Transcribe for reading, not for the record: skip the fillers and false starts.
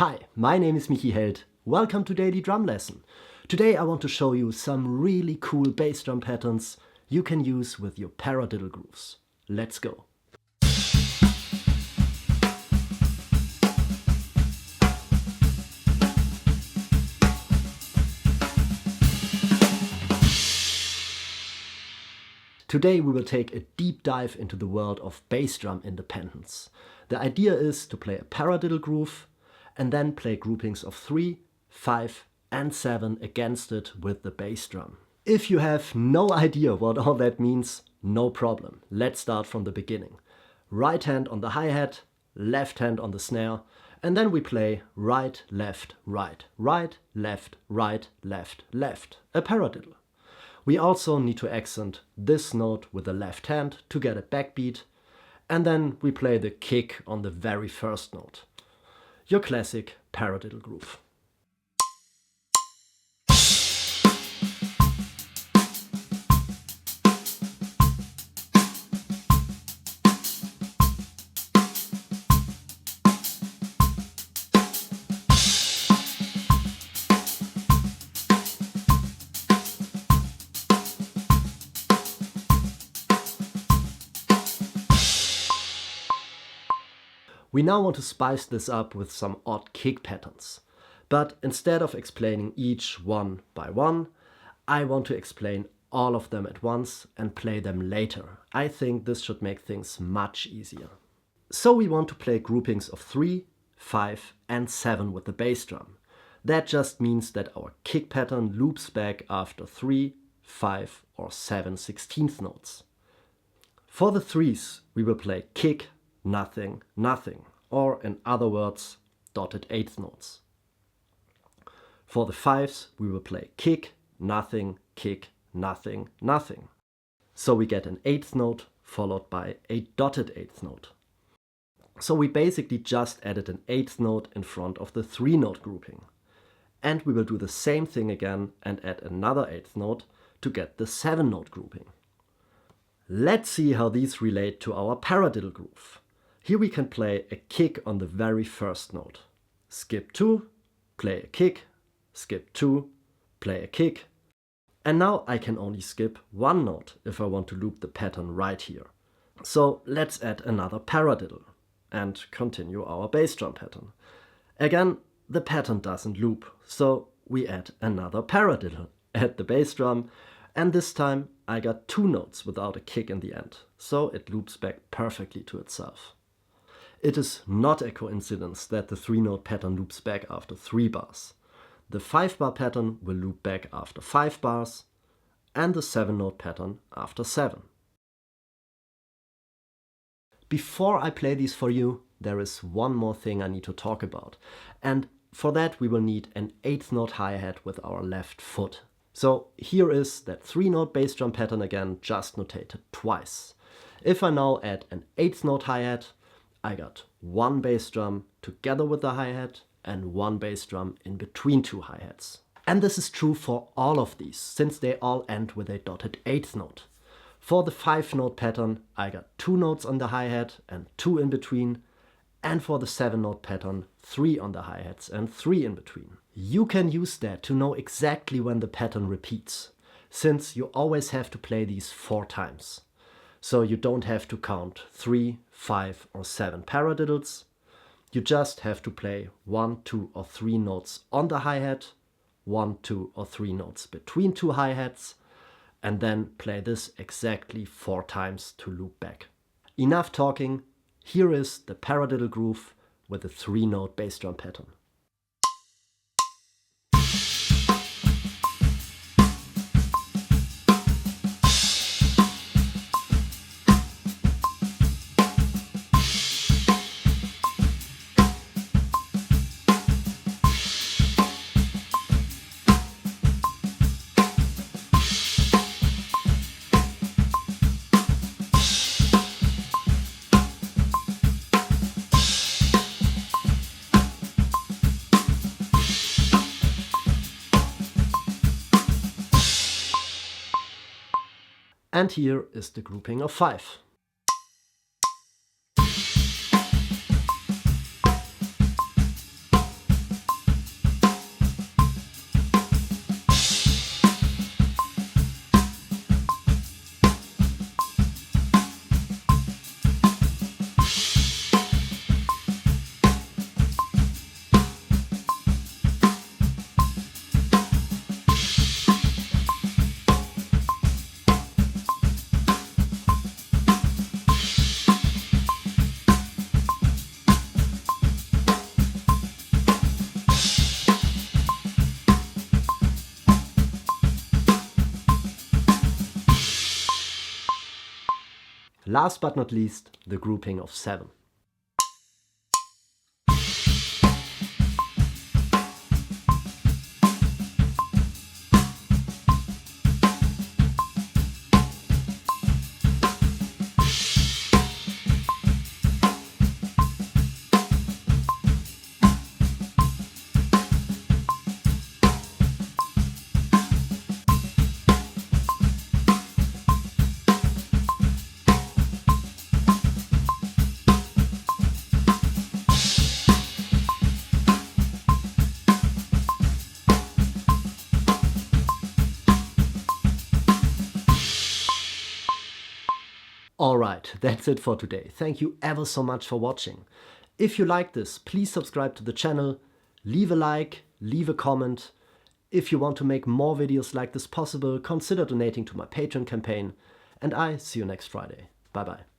Hi, my name is hihat. Welcome to Daily Drum Lesson. Today I want to show you some really cool bass drum patterns you can use with your paradiddle grooves. Let's go. Today we will take a deep dive into the world of bass drum independence. The idea is to play a paradiddle groove and then play groupings of 3, 5 and 7 against it with the bass drum. If you have no idea what all that means, no problem. Let's start from the beginning. Right hand on the hi-hat, left hand on the snare, and then we play right, left, right, right, left, right, left, left, a paradiddle. We also need to accent this note with the left hand to get a backbeat, and then we play the kick on the very first note. Your classic paradiddle groove. We now want to spice this up with some odd kick patterns. But instead of explaining each one by one, I want to explain all of them at once and play them later. I think this should make things much easier. So we want to play groupings of 3, 5 and 7 with the bass drum. That just means that our kick pattern loops back after 3, 5 or 7 16th notes. For the 3s we will play kick, nothing, nothing, or in other words, dotted 8th notes. For the 5s, we will play kick, nothing, nothing. So we get an 8th note followed by a dotted 8th note. So we basically just added an 8th note in front of the 3-note grouping. And we will do the same thing again and add another 8th note to get the 7-note grouping. Let's see how these relate to our paradiddle groove. Here we can play a kick on the very first note. Skip 2, play a kick, skip 2, play a kick. And now I can only skip one note if I want to loop the pattern right here. So let's add another paradiddle and continue our bass drum pattern. Again, the pattern doesn't loop, so we add another paradiddle at the bass drum, and this time I got 2 notes without a kick in the end, so it loops back perfectly to itself. It is not a coincidence that the 3-note pattern loops back after 3 bars. The 5-bar pattern will loop back after 5 bars and the 7-note pattern after 7. Before I play these for you, there is one more thing I need to talk about. And for that we will need an 8th note hi-hat with our left foot. So here is that 3-note bass drum pattern again, just notated twice. If I now add an 8th note hi-hat, I got 1 bass drum together with the hi-hat and 1 bass drum in between 2 hi-hats. And this is true for all of these, since they all end with a dotted 8th note. For the 5-note pattern, I got 2 notes on the hi-hat and 2 in between, and for the 7-note pattern, 3 on the hi-hats and 3 in between. You can use that to know exactly when the pattern repeats, since you always have to play these 4 times. So you don't have to count 3, 5 or 7 paradiddles. You just have to play 1, 2 or 3 notes on the hi-hat, 1, 2 or 3 notes between 2 hi-hats, and then play this exactly 4 times to loop back. Enough talking, here is the paradiddle groove with a 3-note bass drum pattern. And here is the grouping of 5. last but not least, the grouping of 7. Alright, that's it for today. Thank you ever so much for watching. If you like this, please subscribe to the channel, leave a like, leave a comment. If you want to make more videos like this possible, consider donating to my Patreon campaign. And I see you next Friday. Bye bye.